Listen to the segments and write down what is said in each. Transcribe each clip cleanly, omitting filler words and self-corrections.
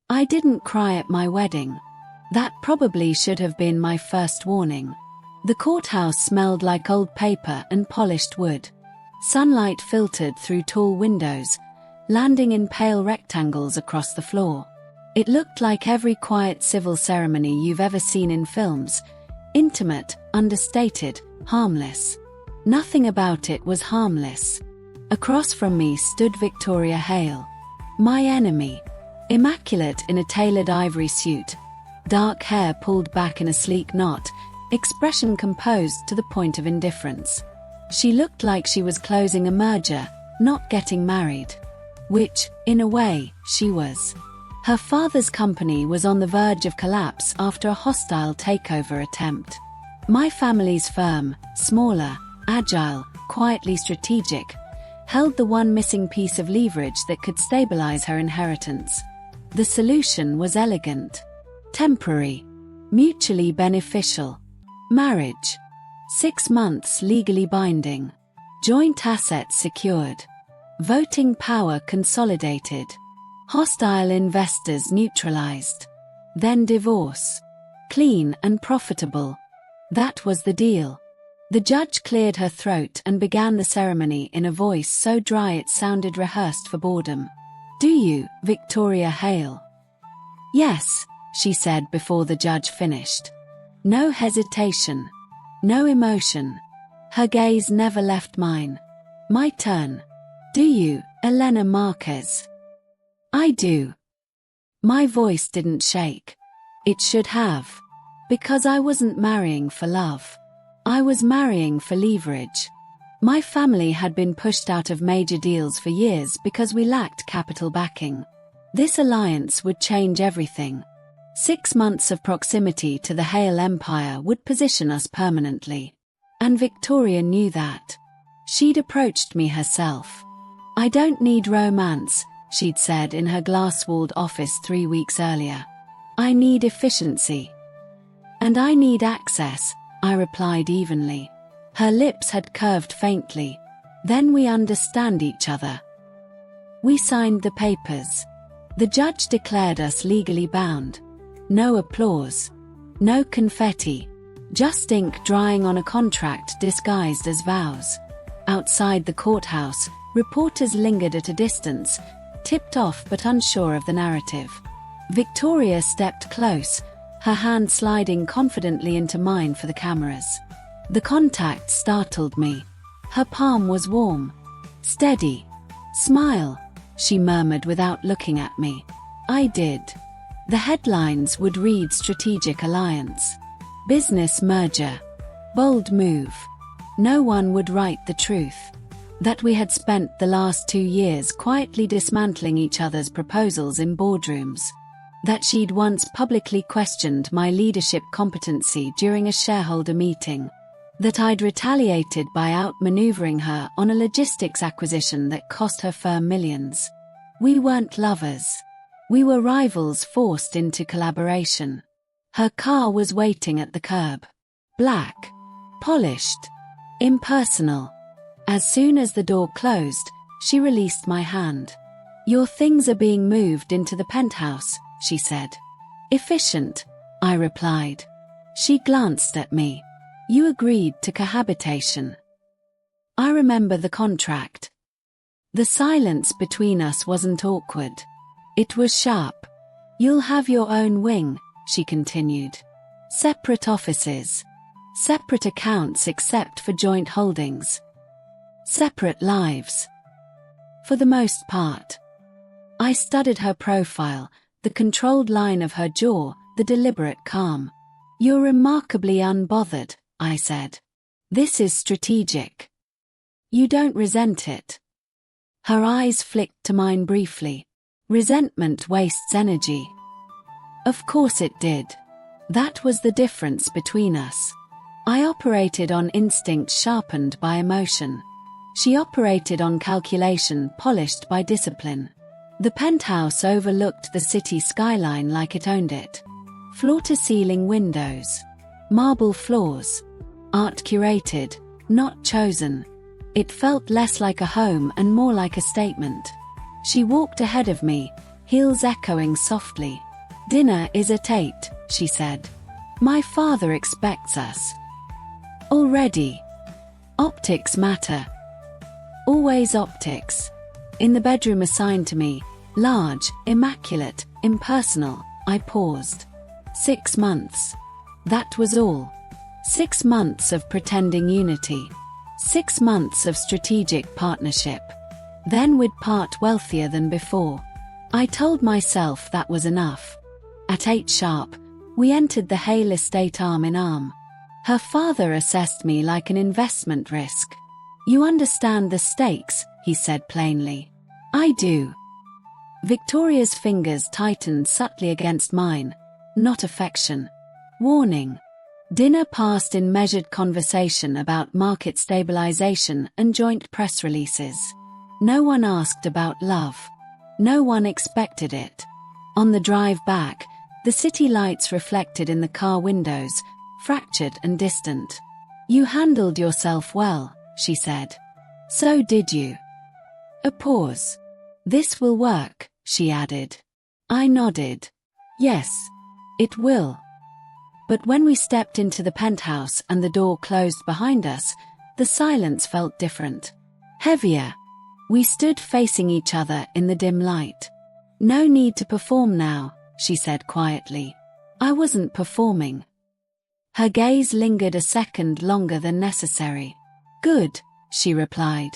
I didn't cry at my wedding. That probably should have been my first warning. The courthouse smelled like old paper and polished wood. Sunlight filtered through tall windows, landing in pale rectangles across the floor. It looked like every quiet civil ceremony you've ever seen in films. Intimate, understated, harmless. Nothing about it was harmless. Across from me stood Victoria Hale. My enemy. Immaculate in a tailored ivory suit. Dark hair pulled back in a sleek knot, expression composed to the point of indifference. She looked like she was closing a merger, not getting married. Which, in a way, she was. Her father's company was on the verge of collapse after a hostile takeover attempt. My family's firm, smaller, agile, quietly strategic, held the one missing piece of leverage that could stabilize her inheritance. The solution was elegant. Temporary. Mutually beneficial. Marriage. 6 months legally binding. Joint assets secured. Voting power consolidated. Hostile investors neutralized. Then divorce. Clean and profitable. That was the deal. The judge cleared her throat and began the ceremony in a voice so dry it sounded rehearsed for boredom. "Do you, Victoria Hale?" "Yes," she said before the judge finished. No hesitation. No emotion. Her gaze never left mine. "My turn. Do you, Elena Marquez?" "I do." My voice didn't shake. It should have. Because I wasn't marrying for love. I was marrying for leverage. My family had been pushed out of major deals for years because we lacked capital backing. This alliance would change everything. 6 months of proximity to the Hale Empire would position us permanently. And Victoria knew that. She'd approached me herself. "I don't need romance," she'd said in her glass-walled office 3 weeks earlier. "I need efficiency." "And I need access," I replied evenly. Her lips had curved faintly. "Then we understand each other." We signed the papers. The judge declared us legally bound. No applause. No confetti. Just ink drying on a contract disguised as vows. Outside the courthouse, reporters lingered at a distance, tipped off but unsure of the narrative. Victoria stepped close, her hand sliding confidently into mine for the cameras. The contact startled me. Her palm was warm. "Steady. Smile," she murmured without looking at me. I did. The headlines would read Strategic Alliance. Business merger. Bold move. No one would write the truth. That we had spent the last 2 years quietly dismantling each other's proposals in boardrooms. That she'd once publicly questioned my leadership competency during a shareholder meeting. That I'd retaliated by outmaneuvering her on a logistics acquisition that cost her firm millions. We weren't lovers. We were rivals forced into collaboration. Her car was waiting at the curb. Black. Polished. Impersonal. As soon as the door closed, she released my hand. "Your things are being moved into the penthouse," she said. "Efficient," I replied. She glanced at me. "You agreed to cohabitation." I remember the contract. The silence between us wasn't awkward. It was sharp. "You'll have your own wing," she continued. "Separate offices. Separate accounts except for joint holdings. Separate lives." For the most part. I studied her profile, the controlled line of her jaw, the deliberate calm. "You're remarkably unbothered," I said. "This is strategic. You don't resent it." Her eyes flicked to mine briefly. "Resentment wastes energy." Of course it did. That was the difference between us. I operated on instinct sharpened by emotion. She operated on calculation polished by discipline. The penthouse overlooked the city skyline like it owned it. Floor-to-ceiling windows. Marble floors. Art curated, not chosen. It felt less like a home and more like a statement. She walked ahead of me, heels echoing softly. "Dinner is at 8, she said. "My father expects us." "Already?" "Optics matter." "Always optics." In the bedroom assigned to me, large, immaculate, impersonal, I paused. 6 months. That was all. 6 months of pretending unity. 6 months of strategic partnership. Then we'd part wealthier than before. I told myself that was enough. At 8 sharp, we entered the Hale estate arm in arm. Her father assessed me like an investment risk. "You understand the stakes," he said plainly. "I do." Victoria's fingers tightened subtly against mine. Not affection. Warning. Dinner passed in measured conversation about market stabilization and joint press releases. No one asked about love. No one expected it. On the drive back, the city lights reflected in the car windows, fractured and distant. "You handled yourself well," she said. "So did you." A pause. "This will work," she added. I nodded. "Yes, it will." But when we stepped into the penthouse and the door closed behind us, the silence felt different. Heavier. We stood facing each other in the dim light. "No need to perform now," she said quietly. I wasn't performing. Her gaze lingered a second longer than necessary. "Good," she replied.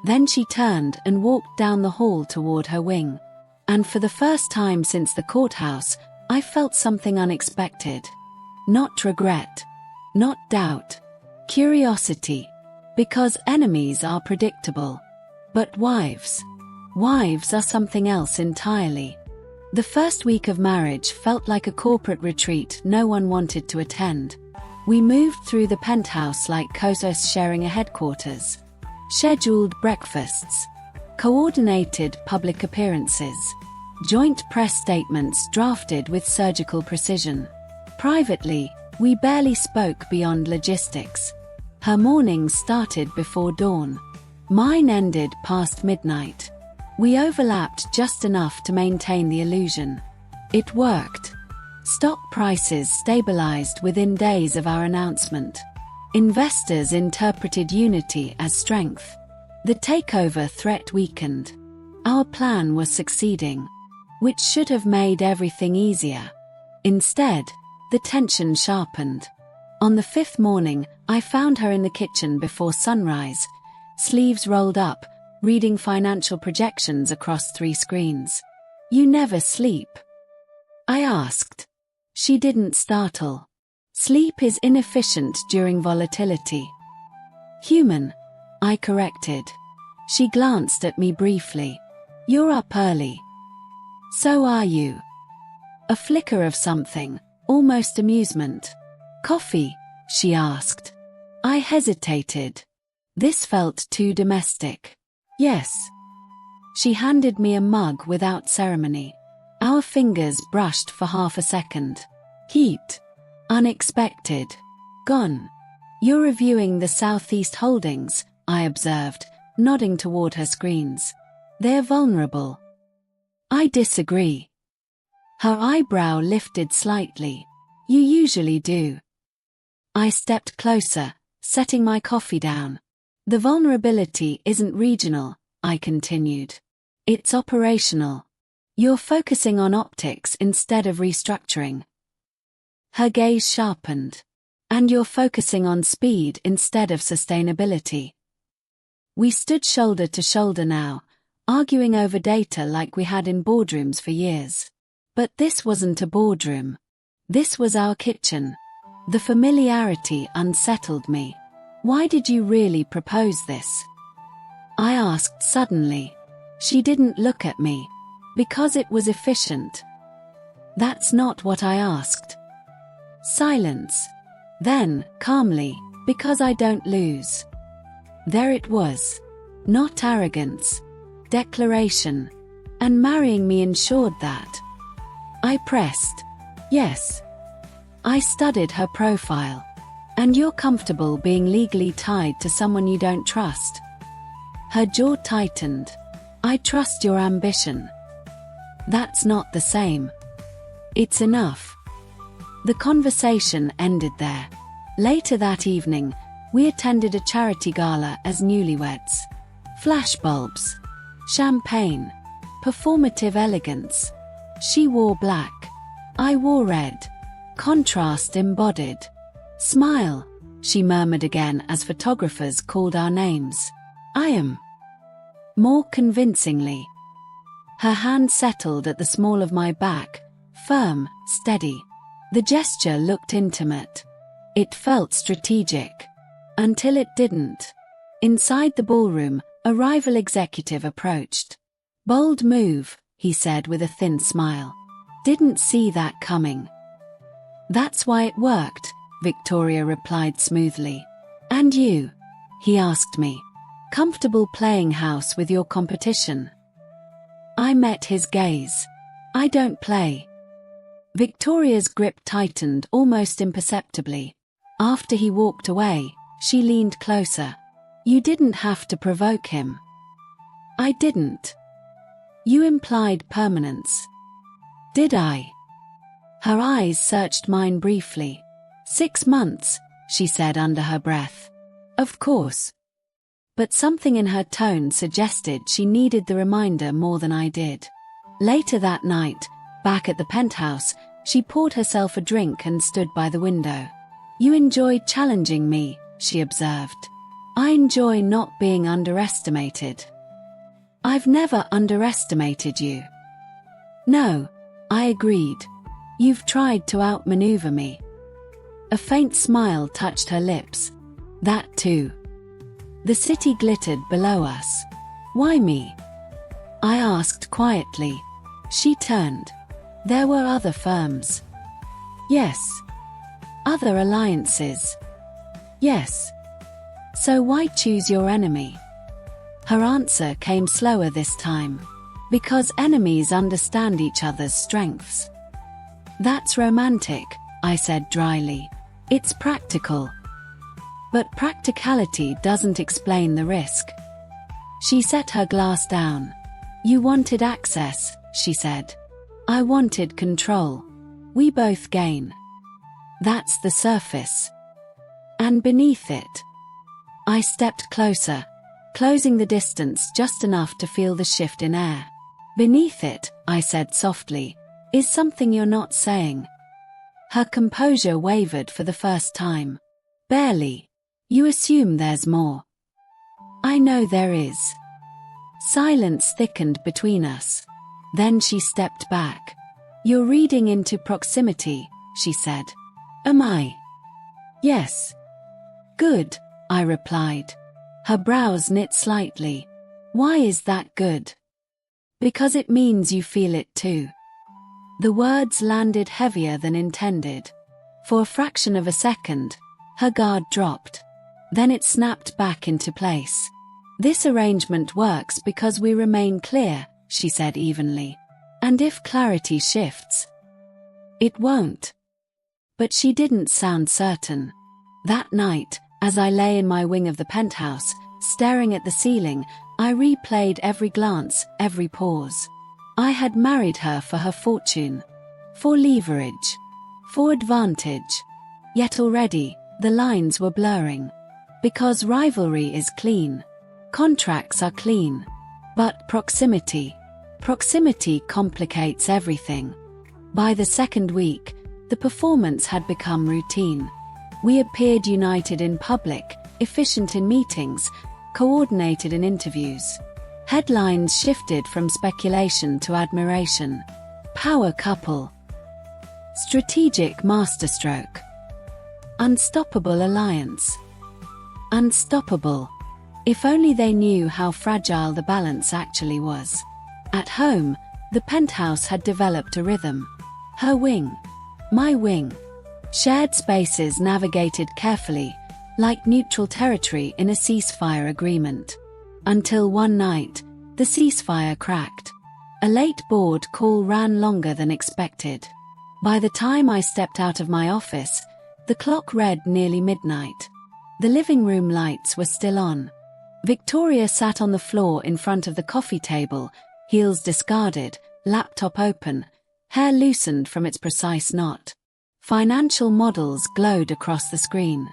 Then she turned and walked down the hall toward her wing. And for the first time since the courthouse, I felt something unexpected. Not regret. Not doubt. Curiosity. Because enemies are predictable. But wives are something else entirely. The first week of marriage felt like a corporate retreat no one wanted to attend. We moved through the penthouse like co-hosts sharing a headquarters. Scheduled breakfasts. Coordinated public appearances. Joint press statements drafted with surgical precision. Privately, we barely spoke beyond logistics. Her mornings started before dawn. Mine ended past midnight. We overlapped just enough to maintain the illusion. It worked. Stock prices stabilized within days of our announcement. Investors interpreted unity as strength. The takeover threat weakened. Our plan was succeeding, which should have made everything easier. Instead, the tension sharpened. On the 5th morning, I found her in the kitchen before sunrise, sleeves rolled up, reading financial projections across 3 screens. "You never sleep?" I asked. She didn't startle. "Sleep is inefficient during volatility." "Human," I corrected. She glanced at me briefly. "You're up early." "So are you." A flicker of something, almost amusement. "Coffee?" she asked. I hesitated. This felt too domestic. "Yes." She handed me a mug without ceremony. Our fingers brushed for half a second. "Heat. Unexpected. Gone." "You're reviewing the Southeast holdings," I observed, nodding toward her screens. "They're vulnerable." "I disagree." Her eyebrow lifted slightly. "You usually do." I stepped closer, setting my coffee down. "The vulnerability isn't regional," I continued. "It's operational. You're focusing on optics instead of restructuring." Her gaze sharpened. "And you're focusing on speed instead of sustainability." We stood shoulder to shoulder now, arguing over data like we had in boardrooms for years. But this wasn't a boardroom. This was our kitchen. The familiarity unsettled me. "Why did you really propose this?" I asked suddenly. She didn't look at me. "Because it was efficient." "That's not what I asked." Silence. Then, calmly, "Because I don't lose." There it was. Not arrogance. Declaration. And marrying me ensured that. I pressed. "Yes." I studied her profile. "And you're comfortable being legally tied to someone you don't trust?" Her jaw tightened. "I trust your ambition." That's not the same. It's enough. The conversation ended there. Later that evening, we attended a charity gala as newlyweds. Flashbulbs, champagne, performative elegance. She wore black. I wore red. Contrast embodied. Smile, she murmured again as photographers called our names. I am. More convincingly. Her hand settled at the small of my back, firm, steady. The gesture looked intimate. It felt strategic. Until it didn't. Inside the ballroom, a rival executive approached. Bold move, he said with a thin smile. Didn't see that coming. That's why it worked, Victoria replied smoothly. And you? He asked me. Comfortable playing house with your competition? I met his gaze. I don't play. Victoria's grip tightened almost imperceptibly. After he walked away, she leaned closer. You didn't have to provoke him. I didn't. You implied permanence. Did I? Her eyes searched mine briefly. 6 months, she said under her breath. Of course. But something in her tone suggested she needed the reminder more than I did. Later that night, back at the penthouse, she poured herself a drink and stood by the window. You enjoyed challenging me, she observed. I enjoy not being underestimated. I've never underestimated you. No, I agreed. You've tried to outmaneuver me. A faint smile touched her lips. That too. The city glittered below us. Why me? I asked quietly. She turned. There were other firms. Yes. Other alliances. Yes. So why choose your enemy? Her answer came slower this time. Because enemies understand each other's strengths. That's romantic, I said dryly. It's practical. But practicality doesn't explain the risk. She set her glass down. You wanted access, she said. I wanted control. We both gain. That's the surface. And beneath it. I stepped closer, closing the distance just enough to feel the shift in air. Beneath it, I said softly, is something you're not saying. Her composure wavered for the first time. Barely. You assume there's more. I know there is. Silence thickened between us. Then she stepped back. You're reading into proximity, she said. Am I? Yes. Good, I replied. Her brows knit slightly. Why is that good? Because it means you feel it too. The words landed heavier than intended. For a fraction of a second, her guard dropped. Then it snapped back into place. This arrangement works because we remain clear, she said evenly. And if clarity shifts, it won't. But she didn't sound certain. That night, as I lay in my wing of the penthouse, staring at the ceiling, I replayed every glance, every pause. I had married her for her fortune, for leverage, for advantage. Yet already, the lines were blurring. Because rivalry is clean. Contracts are clean. But proximity complicates everything. By the second week, the performance had become routine. We appeared united in public, efficient in meetings, coordinated in interviews. Headlines shifted from speculation to admiration. Power couple. Strategic masterstroke. Unstoppable alliance. Unstoppable. If only they knew how fragile the balance actually was. At home, the penthouse had developed a rhythm. Her wing. My wing. Shared spaces navigated carefully, like neutral territory in a ceasefire agreement. Until one night, the ceasefire cracked. A late board call ran longer than expected. By the time I stepped out of my office, the clock read nearly midnight. The living room lights were still on. Victoria sat on the floor in front of the coffee table, heels discarded, laptop open, hair loosened from its precise knot. Financial models glowed across the screen.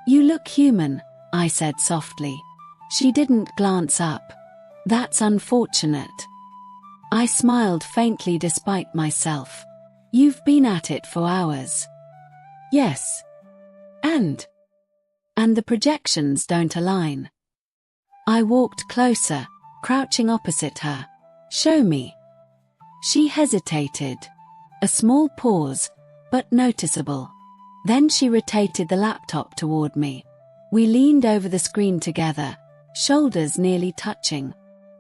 "You look human," I said softly. She didn't glance up. "That's unfortunate." I smiled faintly despite myself. "You've been at it for hours." "Yes. And the projections don't align." I walked closer, crouching opposite her. "Show me." She hesitated. A small pause, but noticeable. Then she rotated the laptop toward me. We leaned over the screen together, shoulders nearly touching.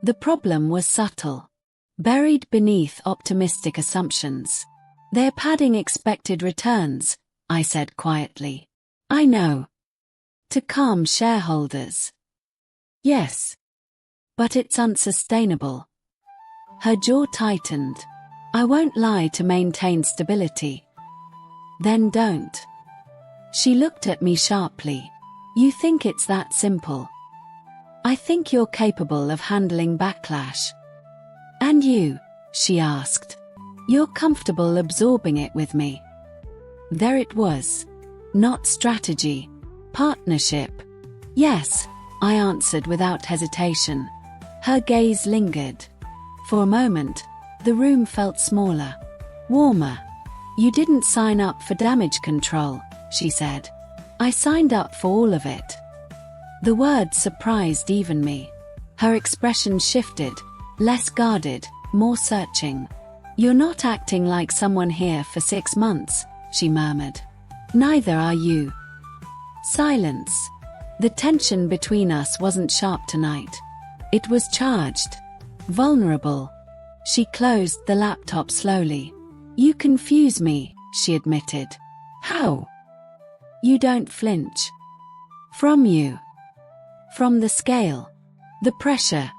The problem was subtle, buried beneath optimistic assumptions. "They're padding expected returns," I said quietly. "I know. To calm shareholders." "Yes. But it's unsustainable." Her jaw tightened. "I won't lie to maintain stability." "Then don't." She looked at me sharply. "You think it's that simple?" "I think you're capable of handling backlash." "And you?" she asked. "You're comfortable absorbing it with me." There it was. Not strategy. Partnership. "Yes," I answered without hesitation. Her gaze lingered. For a moment, the room felt smaller, warmer. "You didn't sign up for damage control," she said. "I signed up for all of it." The word surprised even me. Her expression shifted, less guarded, more searching. "You're not acting like someone here for 6 months," she murmured. "Neither are you." Silence. The tension between us wasn't sharp tonight. It was charged. Vulnerable. She closed the laptop slowly. "You confuse me," she admitted. "How?" "You don't flinch." "From you." "From the scale. The pressure."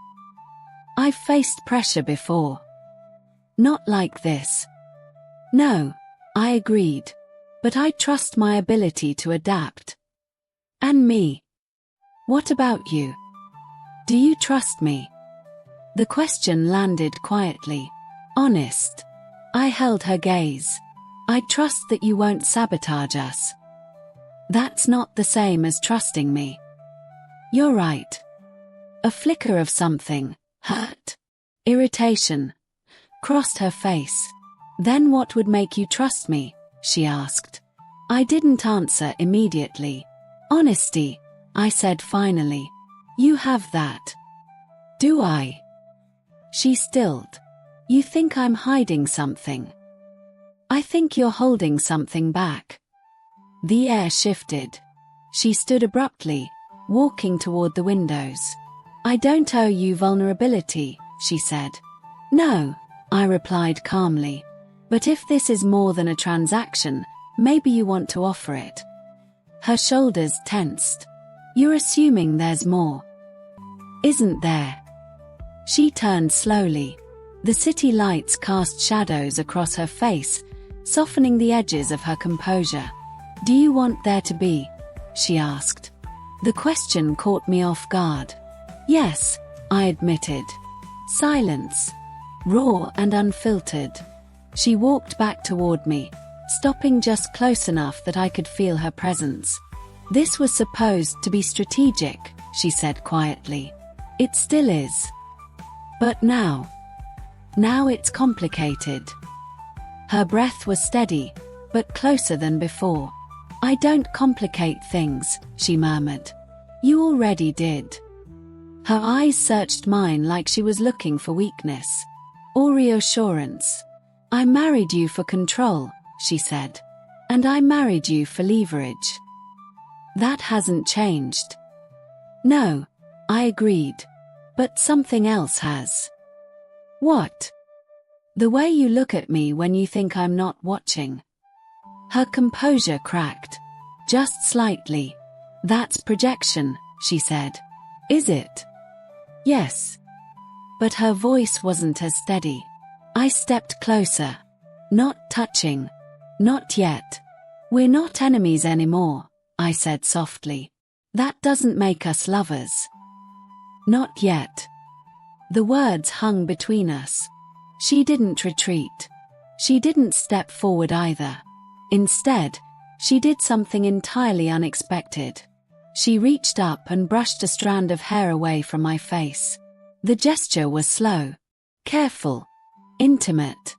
"I've faced pressure before." "Not like this." "No," I agreed. "But I trust my ability to adapt." "And me." "What about you? Do you trust me?" The question landed quietly. Honest. I held her gaze. "I trust that you won't sabotage us." "That's not the same as trusting me." "You're right." A flicker of something, hurt, irritation, crossed her face. "Then what would make you trust me?" she asked. I didn't answer immediately. "Honesty," I said finally. "You have that." "Do I?" She stilled. "You think I'm hiding something?" "I think you're holding something back." The air shifted. She stood abruptly, walking toward the windows. "I don't owe you vulnerability," she said. "No," I replied calmly. "But if this is more than a transaction, maybe you want to offer it." Her shoulders tensed. "You're assuming there's more." "Isn't there?" She turned slowly. The city lights cast shadows across her face, softening the edges of her composure. "Do you want there to be?" she asked. The question caught me off guard. "Yes," I admitted. Silence. Raw and unfiltered. She walked back toward me, stopping just close enough that I could feel her presence. "This was supposed to be strategic," she said quietly. "It still is. But now it's complicated." Her breath was steady, but closer than before. "I don't complicate things," she murmured. "You already did." Her eyes searched mine like she was looking for weakness or reassurance. "I married you for control," she said. "And I married you for leverage." That hasn't changed. "No," I agreed. "But something else has." "What?" "The way you look at me when you think I'm not watching." Her composure cracked. Just slightly. "That's projection," she said. "Is it?" "Yes." But her voice wasn't as steady. I stepped closer. "Not touching. Not yet. We're not enemies anymore," I said softly. "That doesn't make us lovers." "Not yet." The words hung between us. She didn't retreat. She didn't step forward either. Instead, she did something entirely unexpected. She reached up and brushed a strand of hair away from my face. The gesture was slow, careful, intimate.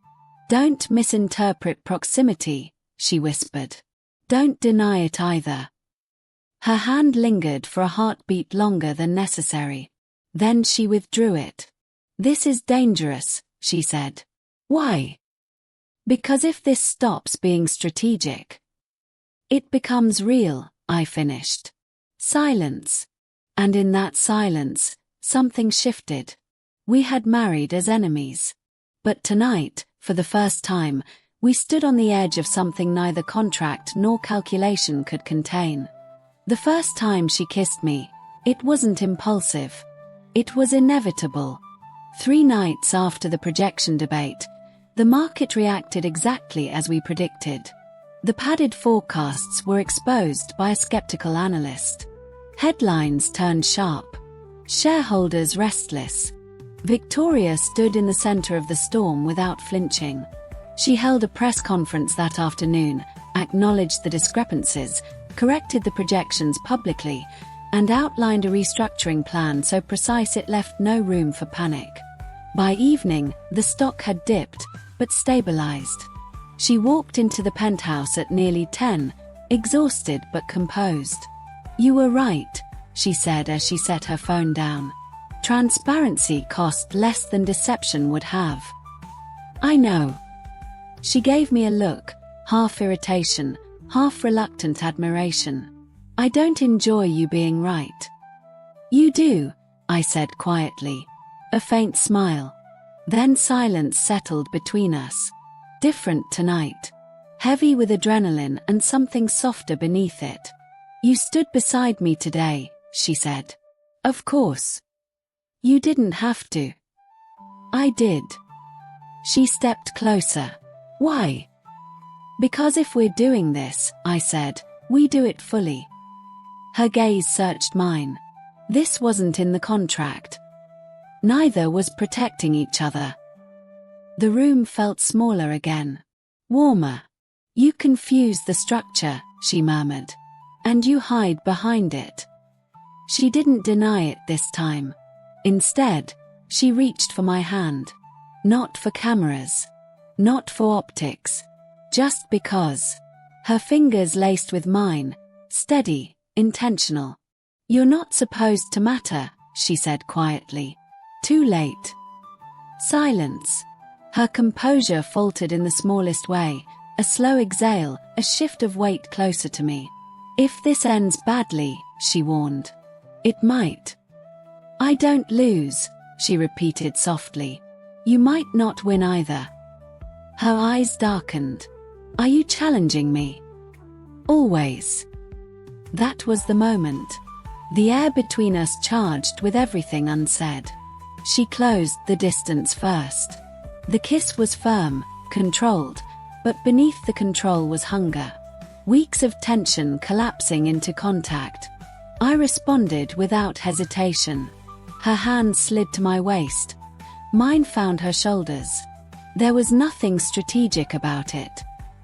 "Don't misinterpret proximity," she whispered. "Don't deny it either." Her hand lingered for a heartbeat longer than necessary. Then she withdrew it. "This is dangerous," she said. "Why?" "Because if this stops being strategic, it becomes real," I finished. Silence. And in that silence, something shifted. We had married as enemies. But tonight, for the first time, we stood on the edge of something neither contract nor calculation could contain. The first time she kissed me, it wasn't impulsive. It was inevitable. 3 nights after the projection debate, the market reacted exactly as we predicted. The padded forecasts were exposed by a skeptical analyst. Headlines turned sharp. Shareholders restless. Victoria stood in the center of the storm without flinching. She held a press conference that afternoon, acknowledged the discrepancies, corrected the projections publicly, and outlined a restructuring plan so precise it left no room for panic. By evening, the stock had dipped, but stabilized. She walked into the penthouse at nearly 10, exhausted but composed. "You were right," she said as she set her phone down. "Transparency cost less than deception would have." "I know." She gave me a look, half irritation, half reluctant admiration. "I don't enjoy you being right." "You do," I said quietly. A faint smile. Then silence settled between us. Different tonight. Heavy with adrenaline and something softer beneath it. "You stood beside me today," she said. "Of course. You didn't have to." "I did." She stepped closer. "Why?" "Because if we're doing this," I said, "we do it fully." Her gaze searched mine. This wasn't in the contract. Neither was protecting each other. The room felt smaller again. Warmer. "You confuse the structure," she murmured. "And you hide behind it." She didn't deny it this time. Instead, she reached for my hand. Not for cameras. Not for optics. Just because. Her fingers laced with mine, steady, intentional. "You're not supposed to matter," she said quietly. "Too late." Silence. Her composure faltered in the smallest way, a slow exhale, a shift of weight closer to me. "If this ends badly," she warned. "It might." "I don't lose," she repeated softly. "You might not win either." Her eyes darkened. "Are you challenging me?" "Always." That was the moment. The air between us charged with everything unsaid. She closed the distance first. The kiss was firm, controlled, but beneath the control was hunger. Weeks of tension collapsing into contact. I responded without hesitation. Her hand slid to my waist. Mine found her shoulders. There was nothing strategic about it.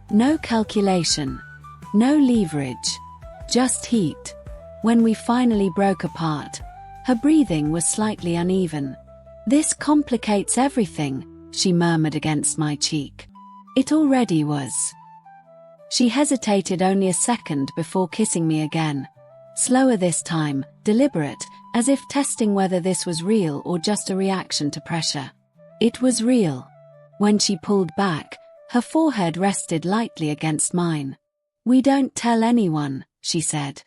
No calculation. No leverage. Just heat. When we finally broke apart, her breathing was slightly uneven. "This complicates everything," she murmured against my cheek. It already was. She hesitated only a second before kissing me again. Slower this time, deliberate, as if testing whether this was real or just a reaction to pressure. It was real. When she pulled back, her forehead rested lightly against mine. "We don't tell anyone," she said.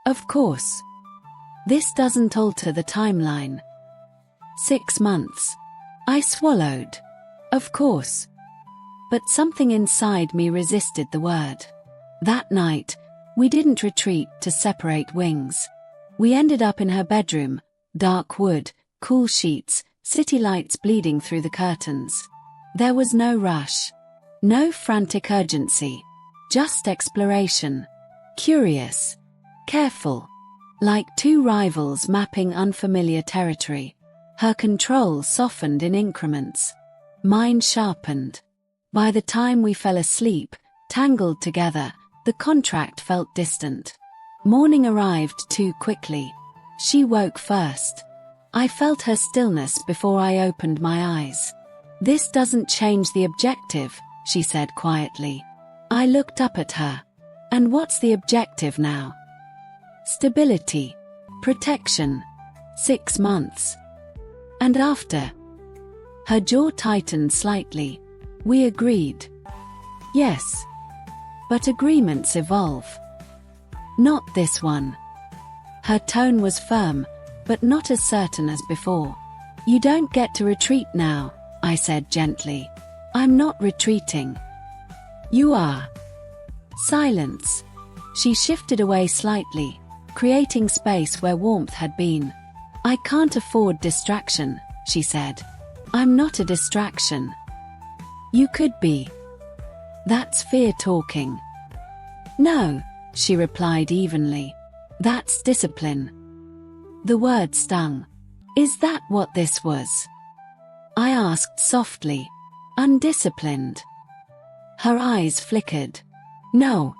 "Of course. This doesn't alter the timeline." 6 months. I swallowed. Of course. But something inside me resisted the word. That night, we didn't retreat to separate wings. We ended up in her bedroom, dark wood, cool sheets, city lights bleeding through the curtains. There was no rush. No frantic urgency. Just exploration. Curious. Careful. Like 2 rivals mapping unfamiliar territory. Her control softened in increments. Mine sharpened. By the time we fell asleep, tangled together, the contract felt distant. Morning arrived too quickly. She woke first. I felt her stillness before I opened my eyes. "This doesn't change the objective," she said quietly. I looked up at her. "And what's the objective now?" "Stability. Protection. 6 months. And after?" Her jaw tightened slightly. "We agreed." "Yes. But agreements evolve. Not this one." Her tone was firm, but not as certain as before. "You don't get to retreat now," I said gently. "I'm not retreating." "You are." Silence. She shifted away slightly, creating space where warmth had been. "I can't afford distraction," she said. "I'm not a distraction." "You could be." "That's fear talking." "No," she replied evenly. "That's discipline." The word stung. "Is that what this was?" I asked softly. "Undisciplined?" Her eyes flickered. "No."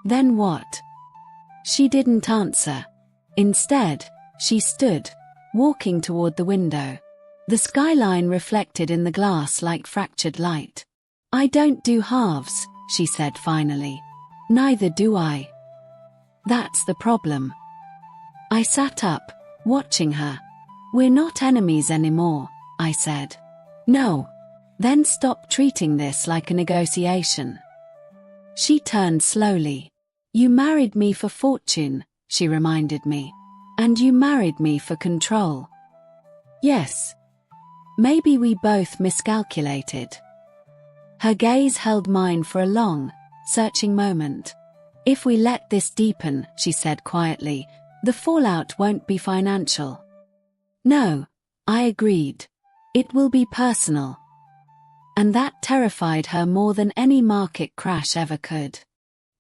"Then what?" She didn't answer. Instead, she stood, walking toward the window. The skyline reflected in the glass like fractured light. "I don't do halves," she said finally. "Neither do I." That's the problem. I sat up, watching her. "We're not enemies anymore," I said. "No." "Then stop treating this like a negotiation." She turned slowly. "You married me for fortune," she reminded me. "And you married me for control." "Yes. Maybe we both miscalculated." Her gaze held mine for a long, searching moment. "If we let this deepen," she said quietly, "the fallout won't be financial." "No," I agreed. "It will be personal." And that terrified her more than any market crash ever could.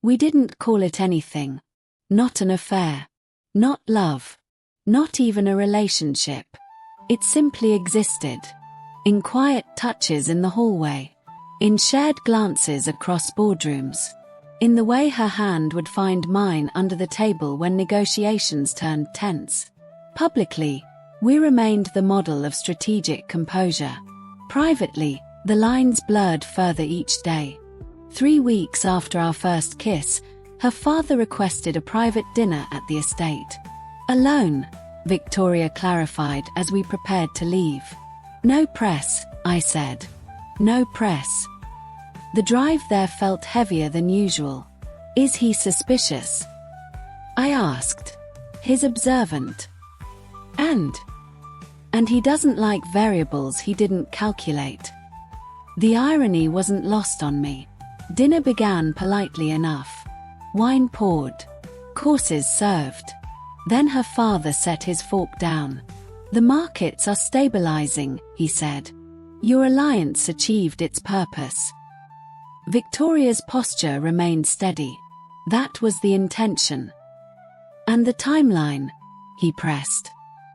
We didn't call it anything. Not an affair. Not love. Not even a relationship. It simply existed. In quiet touches in the hallway. In shared glances across boardrooms. In the way her hand would find mine under the table when negotiations turned tense. Publicly, we remained the model of strategic composure. Privately, the lines blurred further each day. 3 weeks after our first kiss, her father requested a private dinner at the estate. "Alone," Victoria clarified as we prepared to leave. "No press," I said. "No press." The drive there felt heavier than usual. "Is he suspicious?" I asked. "He's observant. And he doesn't like variables he didn't calculate." The irony wasn't lost on me. Dinner began politely enough. Wine poured. Courses served. Then her father set his fork down. "The markets are stabilizing," he said. "Your alliance achieved its purpose." Victoria's posture remained steady. That was the intention. "And the timeline?" he pressed.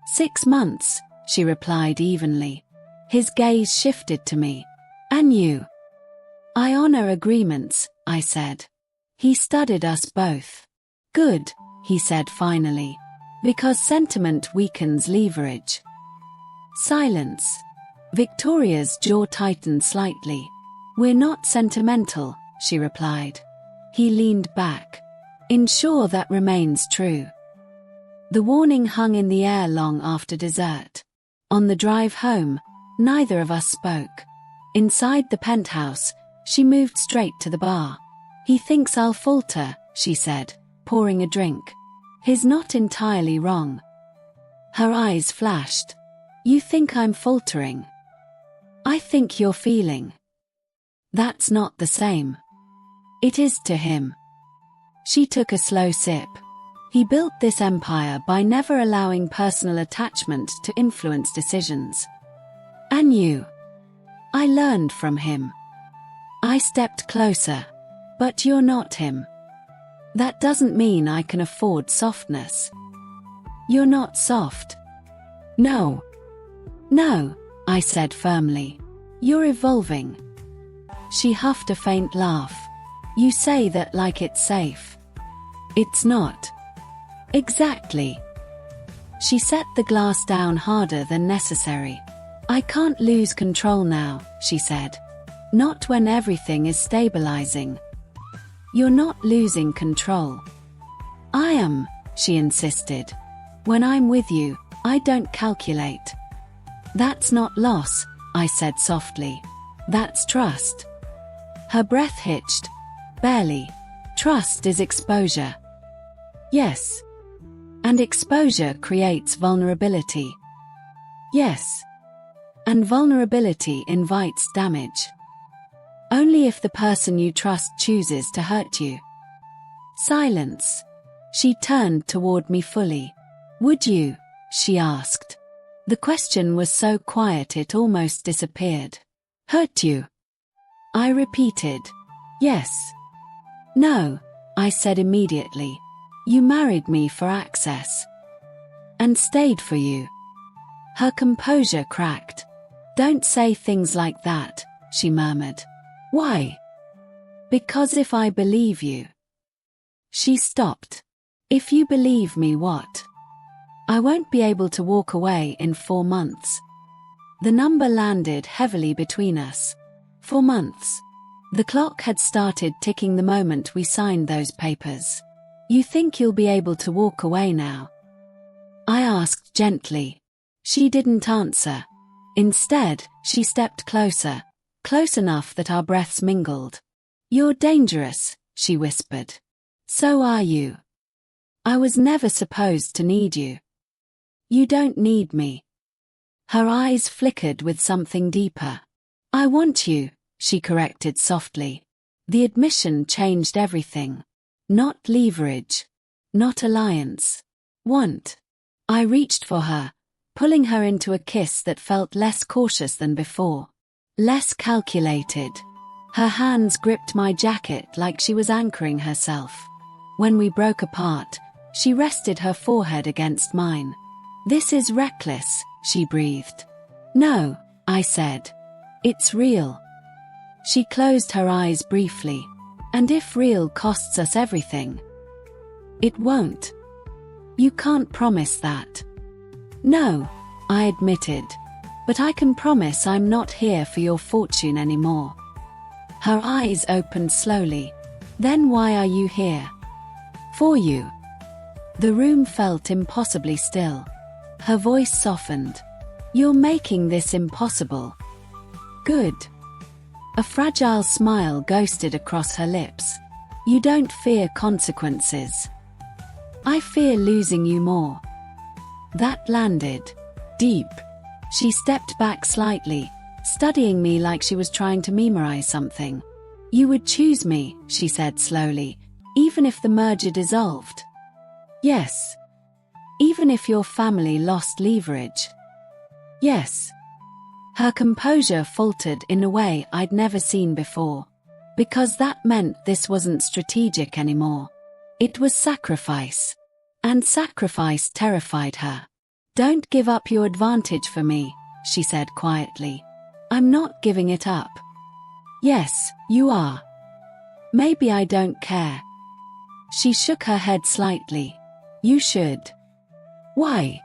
6 months, she replied evenly. His gaze shifted to me. "And you?" "I honor agreements," I said. He studied us both. "Good," he said finally. "Because sentiment weakens leverage." Silence. Victoria's jaw tightened slightly. "We're not sentimental," she replied. He leaned back. "Ensure that remains true." The warning hung in the air long after dessert. On the drive home, neither of us spoke. Inside the penthouse, she moved straight to the bar. "He thinks I'll falter," she said, pouring a drink. "He's not entirely wrong." Her eyes flashed. "You think I'm faltering?" "I think you're feeling." "That's not the same." "It is to him." She took a slow sip. "He built this empire by never allowing personal attachment to influence decisions." "And you?" "I learned from him." I stepped closer. "But you're not him." "That doesn't mean I can afford softness." "You're not soft." "No." "No," I said firmly. You're evolving. She huffed a faint laugh. You say that like it's safe. It's not. Exactly. She set the glass down harder than necessary. I can't lose control now, she said. Not when everything is stabilizing. You're not losing control. I am, she insisted. When I'm with you, I don't calculate. That's not loss, I said softly. That's trust. Her breath hitched. Barely. Trust is exposure. Yes. And exposure creates vulnerability. Yes. And vulnerability invites damage. Only if the person you trust chooses to hurt you. Silence. She turned toward me fully. Would you? She asked. The question was so quiet it almost disappeared. Hurt you? I repeated. Yes. No, I said immediately. You married me for access. And stayed for you. Her composure cracked. Don't say things like that, she murmured. Why? Because if I believe you. She stopped. If you believe me, what? I won't be able to walk away in 4 months. The number landed heavily between us. 4 months. The clock had started ticking the moment we signed those papers. You think you'll be able to walk away now? I asked gently. She didn't answer. Instead, she stepped closer, close enough that our breaths mingled. You're dangerous, she whispered. So are you. I was never supposed to need you. You don't need me. Her eyes flickered with something deeper. I want you, she corrected softly. The admission changed everything. Not leverage. Not alliance. Want. I reached for her, pulling her into a kiss that felt less cautious than before. Less calculated. Her hands gripped my jacket like she was anchoring herself. When we broke apart, she rested her forehead against mine. This is reckless, she breathed. No, I said. It's real. She closed her eyes briefly. And if real costs us everything? It won't. You can't promise that. No, I admitted. But I can promise I'm not here for your fortune anymore. Her eyes opened slowly. Then why are you here? For you. The room felt impossibly still. Her voice softened. You're making this impossible. Good. A fragile smile ghosted across her lips. You don't fear consequences. I fear losing you more. That landed. Deep. She stepped back slightly, studying me like she was trying to memorize something. You would choose me, she said slowly, even if the merger dissolved. Yes. Even if your family lost leverage. Yes. Her composure faltered in a way I'd never seen before. Because that meant this wasn't strategic anymore. It was sacrifice. And sacrifice terrified her. Don't give up your advantage for me, she said quietly. I'm not giving it up. Yes, you are. Maybe I don't care. She shook her head slightly. You should. Why?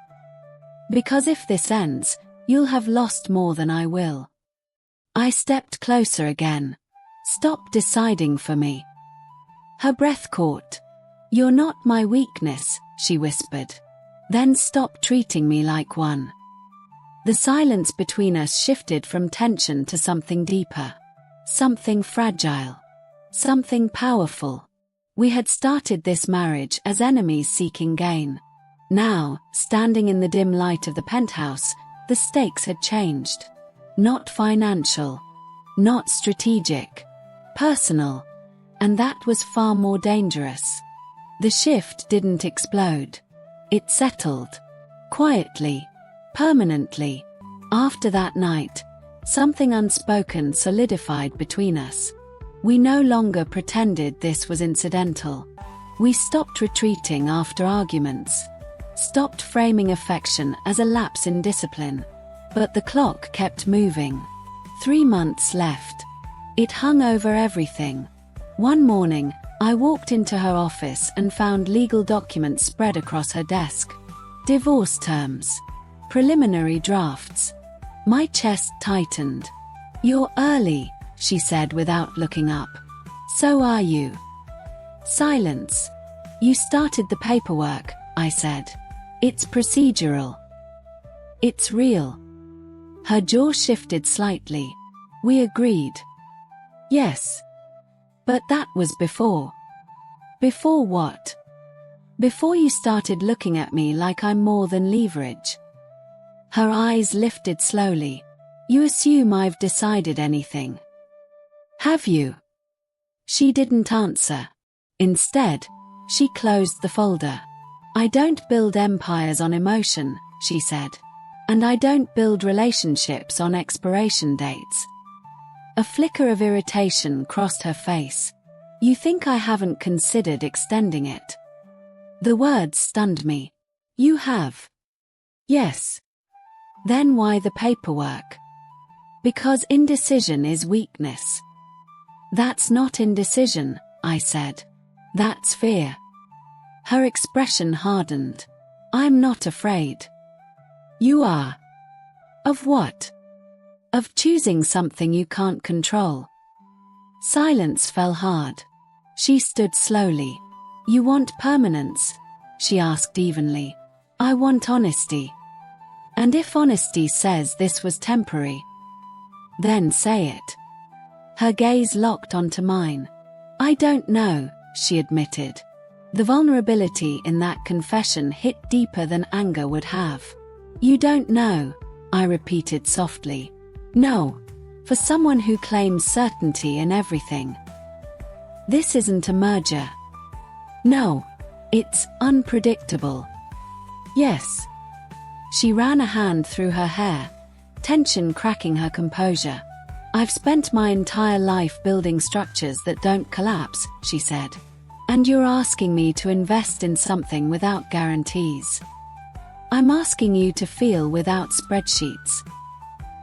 Because if this ends, you'll have lost more than I will. I stepped closer again. Stop deciding for me. Her breath caught. You're not my weakness, she whispered. Then stop treating me like one. The silence between us shifted from tension to something deeper. Something fragile. Something powerful. We had started this marriage as enemies seeking gain. Now, standing in the dim light of the penthouse, the stakes had changed. Not financial. Not strategic. Personal. And that was far more dangerous. The shift didn't explode. It settled. Quietly. Permanently. After that night, something unspoken solidified between us. We no longer pretended this was incidental. We stopped retreating after arguments. Stopped framing affection as a lapse in discipline. But the clock kept moving. 3 months left. It hung over everything. One morning, I walked into her office and found legal documents spread across her desk. Divorce terms. Preliminary drafts. My chest tightened. "You're early," she said without looking up. "So are you." Silence. "You started the paperwork," I said. "It's procedural." "It's real." Her jaw shifted slightly. "We agreed." "Yes. But that was before." "Before what?" "Before you started looking at me like I'm more than leverage." Her eyes lifted slowly. "You assume I've decided anything." "Have you?" She didn't answer. Instead, she closed the folder. "I don't build empires on emotion," she said. "And I don't build relationships on expiration dates." A flicker of irritation crossed her face. "You think I haven't considered extending it?" The words stunned me. "You have." "Yes." "Then why the paperwork?" "Because indecision is weakness." "That's not indecision," I said. "That's fear." Her expression hardened. "I'm not afraid." "You are." "Of what?" "Of choosing something you can't control." Silence fell hard. She stood slowly. "You want permanence?" she asked evenly. "I want honesty." "And if honesty says this was temporary?" "Then say it." Her gaze locked onto mine. "I don't know," she admitted. The vulnerability in that confession hit deeper than anger would have. "You don't know," I repeated softly. "No. For someone who claims certainty in everything." "This isn't a merger." "No. It's unpredictable." "Yes." She ran a hand through her hair, tension cracking her composure. "I've spent my entire life building structures that don't collapse," she said. "And you're asking me to invest in something without guarantees. I'm asking you to feel without spreadsheets.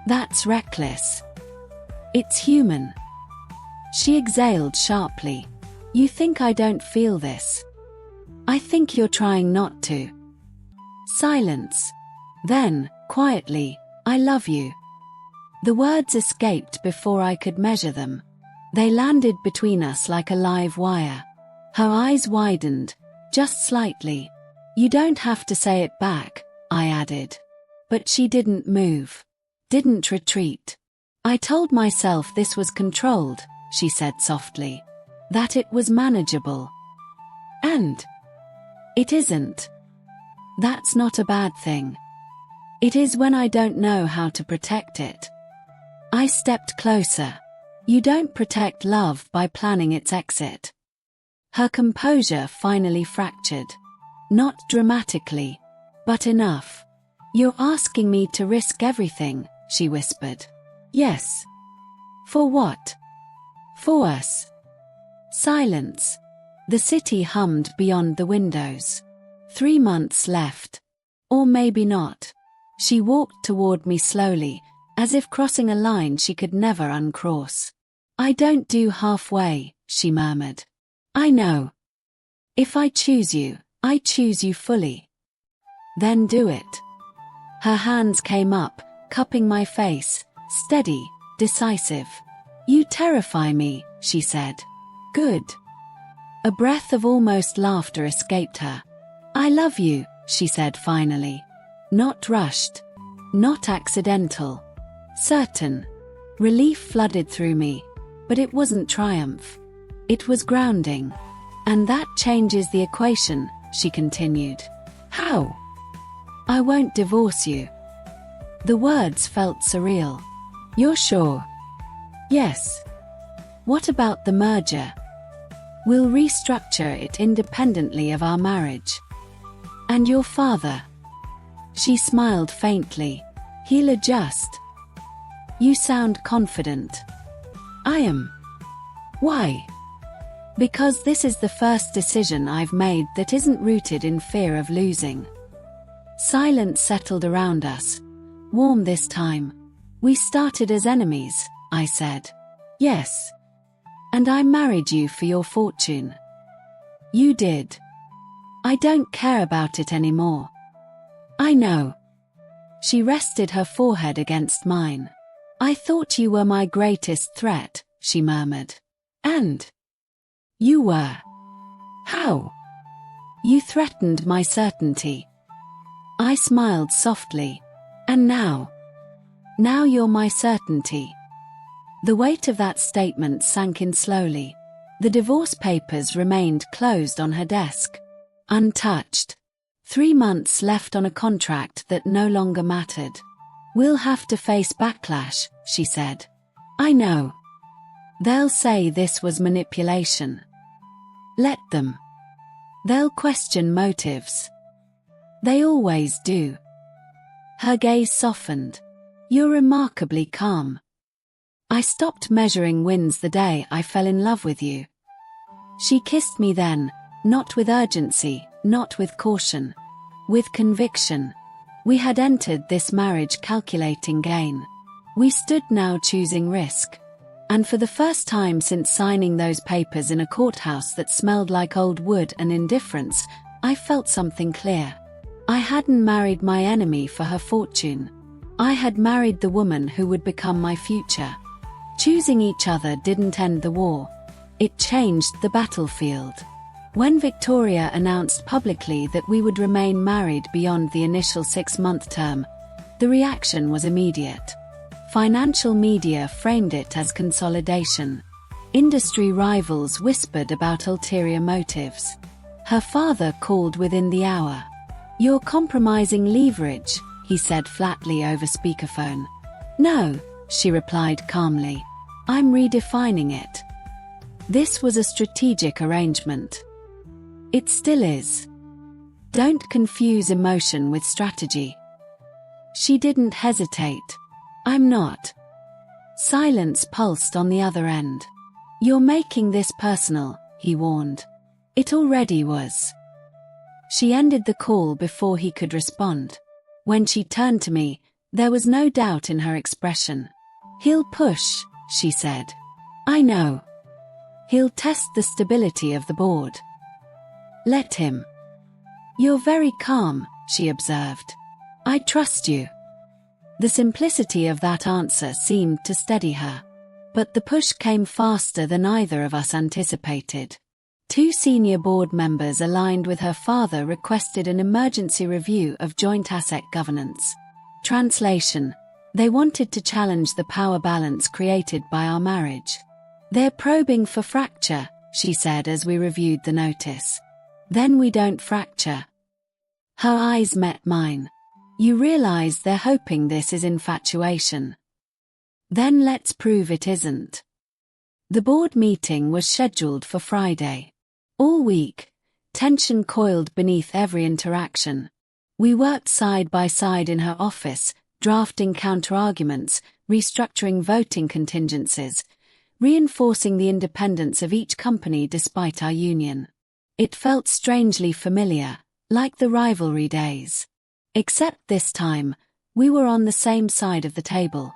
That's reckless." "It's human." She exhaled sharply. "You think I don't feel this?" "I think you're trying not to." Silence. Then, quietly, "I love you." The words escaped before I could measure them. They landed between us like a live wire. Her eyes widened, just slightly. "You don't have to say it back," I added. But she didn't move. Didn't retreat. "I told myself this was controlled," she said softly. "That it was manageable. And it isn't. That's not a bad thing. It is when I don't know how to protect it." I stepped closer. "You don't protect love by planning its exit." Her composure finally fractured. Not dramatically, but enough. "You're asking me to risk everything," she whispered. "Yes." "For what?" "For us." Silence. The city hummed beyond the windows. 3 months left. Or maybe not. She walked toward me slowly, as if crossing a line she could never uncross. "I don't do halfway," she murmured. "I know. If I choose you, I choose you fully." "Then do it." Her hands came up, cupping my face, steady, decisive. "You terrify me," she said. "Good." A breath of almost laughter escaped her. "I love you," she said finally. Not rushed. Not accidental. Certain. Relief flooded through me. But it wasn't triumph. It was grounding. "And that changes the equation," she continued. "How?" "I won't divorce you." The words felt surreal. "You're sure?" "Yes." "What about the merger?" "We'll restructure it independently of our marriage." "And your father?" She smiled faintly. "He'll adjust." "You sound confident." "I am." "Why?" "Because this is the first decision I've made that isn't rooted in fear of losing." Silence settled around us. Warm this time. We started as enemies, I said. Yes. And I married you for your fortune. You did. I don't care about it anymore. I know. She rested her forehead against mine. I thought you were my greatest threat, she murmured. And you were. How? You threatened my certainty. I smiled softly. And now? Now you're my certainty. The weight of that statement sank in slowly. The divorce papers remained closed on her desk. Untouched. 3 months left on a contract that no longer mattered. We'll have to face backlash, she said. I know. They'll say this was manipulation. Let them. They'll question motives. They always do. Her gaze softened. You're remarkably calm. I stopped measuring wins the day I fell in love with you. She kissed me then, not with urgency, not with caution. With conviction. We had entered this marriage calculating gain. We stood now choosing risk. And for the first time since signing those papers in a courthouse that smelled like old wood and indifference, I felt something clear. I hadn't married my enemy for her fortune. I had married the woman who would become my future. Choosing each other didn't end the war. It changed the battlefield. When Victoria announced publicly that we would remain married beyond the initial 6-month term, the reaction was immediate. Financial media framed it as consolidation. Industry rivals whispered about ulterior motives. Her father called within the hour. You're compromising leverage, he said flatly over speakerphone. No, she replied calmly. I'm redefining it. This was a strategic arrangement. It still is. Don't confuse emotion with strategy. She didn't hesitate. I'm not. Silence pulsed on the other end. You're making this personal, he warned. It already was. She ended the call before he could respond. When she turned to me, there was no doubt in her expression. He'll push, she said. I know. He'll test the stability of the board. Let him. You're very calm, she observed. I trust you. The simplicity of that answer seemed to steady her. But the push came faster than either of us anticipated. 2 senior board members aligned with her father requested an emergency review of joint asset governance. Translation: they wanted to challenge the power balance created by our marriage. They're probing for fracture, she said as we reviewed the notice. Then we don't fracture. Her eyes met mine. You realize they're hoping this is infatuation. Then let's prove it isn't. The board meeting was scheduled for Friday. All week, tension coiled beneath every interaction. We worked side by side in her office, drafting counterarguments, restructuring voting contingencies, reinforcing the independence of each company despite our union. It felt strangely familiar, like the rivalry days. Except this time, we were on the same side of the table.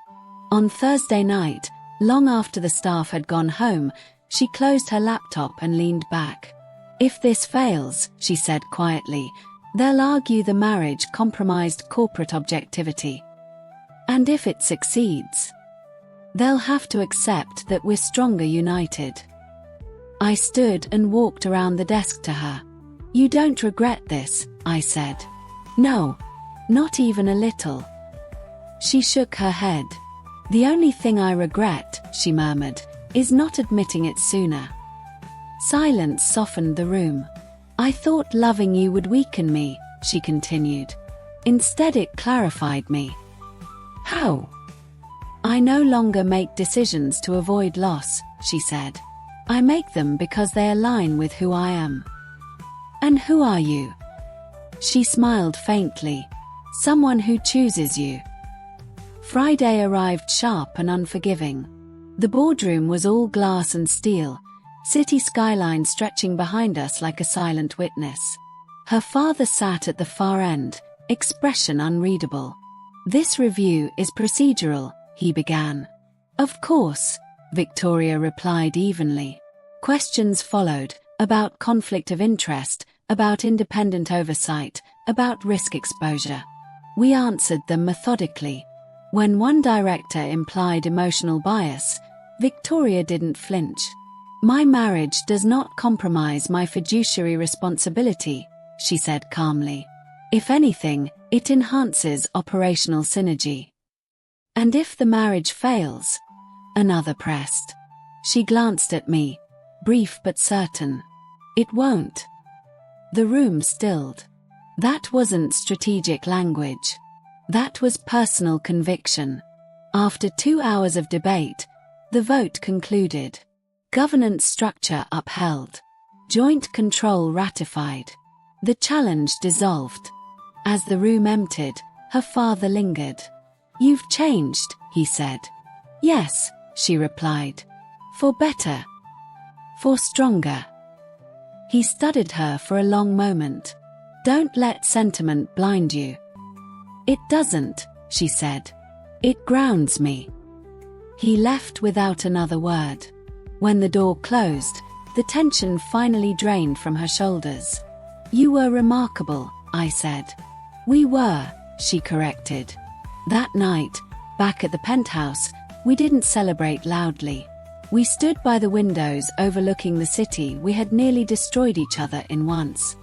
On Thursday night, long after the staff had gone home, she closed her laptop and leaned back. If this fails, she said quietly, they'll argue the marriage compromised corporate objectivity. And if it succeeds, they'll have to accept that we're stronger united. I stood and walked around the desk to her. You don't regret this, I said. No, not even a little. She shook her head. The only thing I regret, she murmured, is not admitting it sooner. Silence softened the room. I thought loving you would weaken me, she continued. Instead it clarified me. How? I no longer make decisions to avoid loss, she said. I make them because they align with who I am. And who are you? She smiled faintly. Someone who chooses you. Friday arrived sharp and unforgiving. The boardroom was all glass and steel, city skyline stretching behind us like a silent witness. Her father sat at the far end, expression unreadable. This review is procedural, he began. Of course, Victoria replied evenly. Questions followed, about conflict of interest, about independent oversight, about risk exposure. We answered them methodically. When one director implied emotional bias, Victoria didn't flinch. My marriage does not compromise my fiduciary responsibility, she said calmly. If anything, it enhances operational synergy. And if the marriage fails? Another pressed. She glanced at me, brief but certain. It won't. The room stilled. That wasn't strategic language. That was personal conviction. After 2 hours of debate, the vote concluded. Governance structure upheld. Joint control ratified. The challenge dissolved. As the room emptied, her father lingered. You've changed, he said. Yes, she replied. For better. For stronger. He studied her for a long moment. Don't let sentiment blind you. It doesn't, she said. It grounds me. He left without another word. When the door closed, the tension finally drained from her shoulders. You were remarkable, I said. We were, she corrected. That night, back at the penthouse, we didn't celebrate loudly. We stood by the windows overlooking the city we had nearly destroyed each other in once.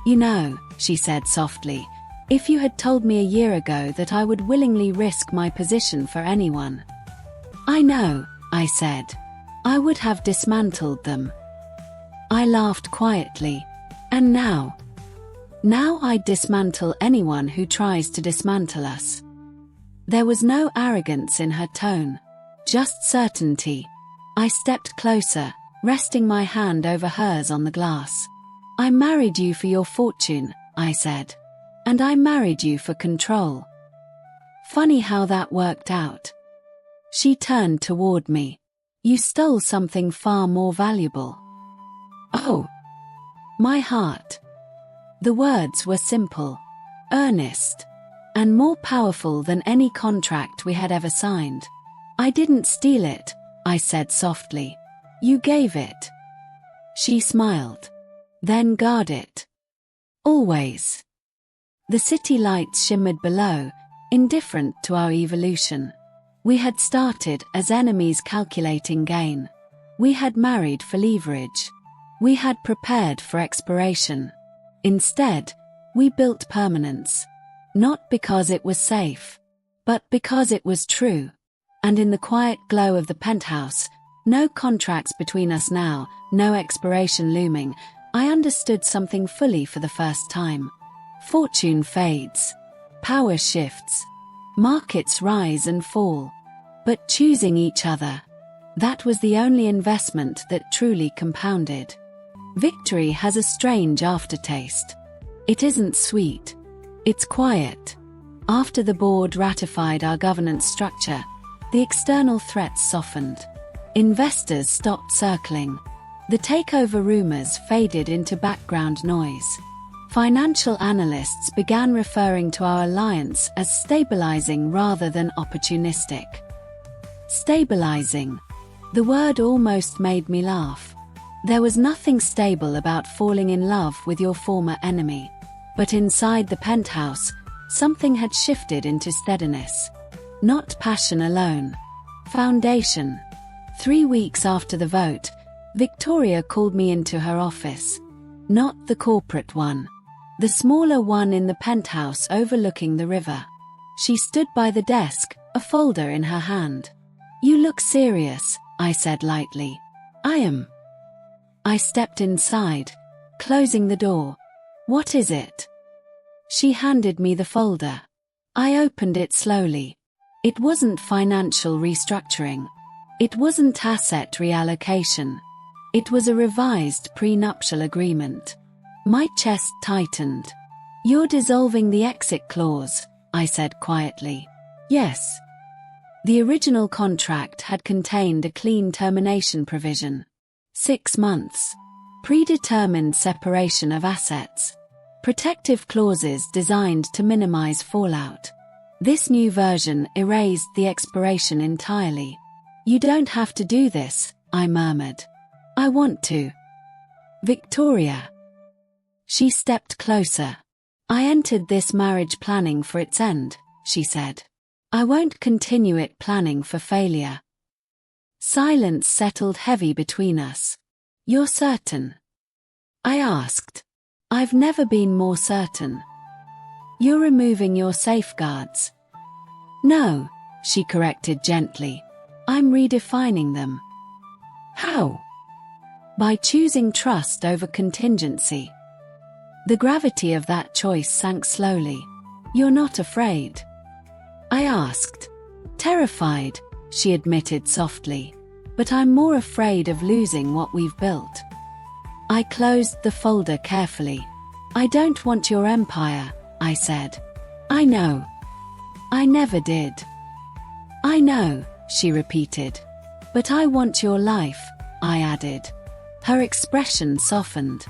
You know, she said softly, if you had told me a year ago that I would willingly risk my position for anyone. I know, I said. I would have dismantled them. I laughed quietly. And now? Now I'd dismantle anyone who tries to dismantle us. There was no arrogance in her tone, just certainty. I stepped closer, resting my hand over hers on the glass. I married you for your fortune, I said. And I married you for control. Funny how that worked out. She turned toward me. You stole something far more valuable. Oh. My heart. The words were simple, earnest, and more powerful than any contract we had ever signed. I didn't steal it, I said softly. You gave it. She smiled. Then guard it. Always. The city lights shimmered below, indifferent to our evolution. We had started as enemies calculating gain. We had married for leverage. We had prepared for expiration. Instead, we built permanence. Not because it was safe, but because it was true. And in the quiet glow of the penthouse, no contracts between us now, no expiration looming, I understood something fully for the first time. Fortune fades. Power shifts. Markets rise and fall. But choosing each other, that was the only investment that truly compounded. Victory has a strange aftertaste. It isn't sweet. It's quiet. After the board ratified our governance structure, the external threats softened. Investors stopped circling. The takeover rumors faded into background noise. Financial analysts began referring to our alliance as stabilizing rather than opportunistic. Stabilizing. The word almost made me laugh. There was nothing stable about falling in love with your former enemy. But inside the penthouse, something had shifted into steadiness. Not passion alone. Foundation. 3 weeks after the vote, Victoria called me into her office. Not the corporate one. The smaller one in the penthouse overlooking the river. She stood by the desk, a folder in her hand. You look serious, I said lightly. I am. I stepped inside, closing the door. What is it? She handed me the folder. I opened it slowly. It wasn't financial restructuring. It wasn't asset reallocation. It was a revised prenuptial agreement. My chest tightened. You're dissolving the exit clause, I said quietly. Yes. The original contract had contained a clean termination provision. 6 months. Predetermined separation of assets. Protective clauses designed to minimize fallout. This new version erased the expiration entirely. "You don't have to do this," I murmured. "I want to." "Victoria." She stepped closer. "I entered this marriage planning for its end," she said. "I won't continue it planning for failure." Silence settled heavy between us. "You're certain?" I asked. "I've never been more certain." "You're removing your safeguards." "No," she corrected gently. "I'm redefining them." "How?" "By choosing trust over contingency." The gravity of that choice sank slowly. "You're not afraid?" I asked. "Terrified," she admitted softly. "But I'm more afraid of losing what we've built." I closed the folder carefully. "I don't want your empire," I said. "I know." "I never did." "I know," she repeated. "But I want your life," I added. Her expression softened.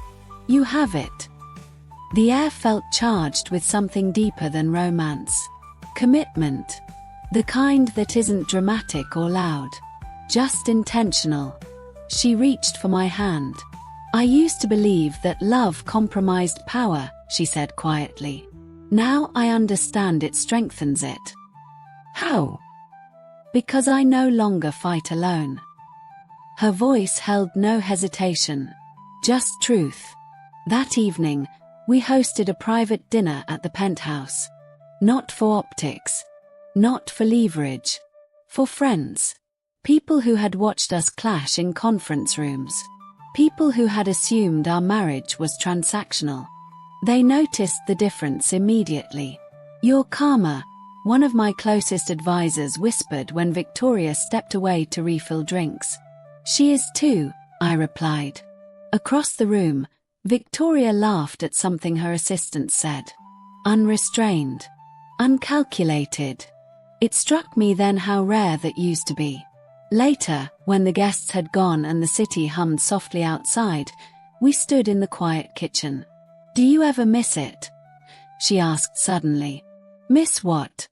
"You have it." The air felt charged with something deeper than romance. Commitment. The kind that isn't dramatic or loud. Just intentional. She reached for my hand. "I used to believe that love compromised power," she said quietly. "Now I understand it strengthens it." "How?" "Because I no longer fight alone." Her voice held no hesitation. Just truth. That evening, we hosted a private dinner at the penthouse. Not for optics. Not for leverage. For friends. People who had watched us clash in conference rooms. People who had assumed our marriage was transactional. They noticed the difference immediately. "You're calmer," one of my closest advisors whispered when Victoria stepped away to refill drinks. "She is too," I replied. Across the room, Victoria laughed at something her assistant said. Unrestrained. Uncalculated. It struck me then how rare that used to be. Later, when the guests had gone and the city hummed softly outside, we stood in the quiet kitchen. "Do you ever miss it?" she asked suddenly. "Miss what?"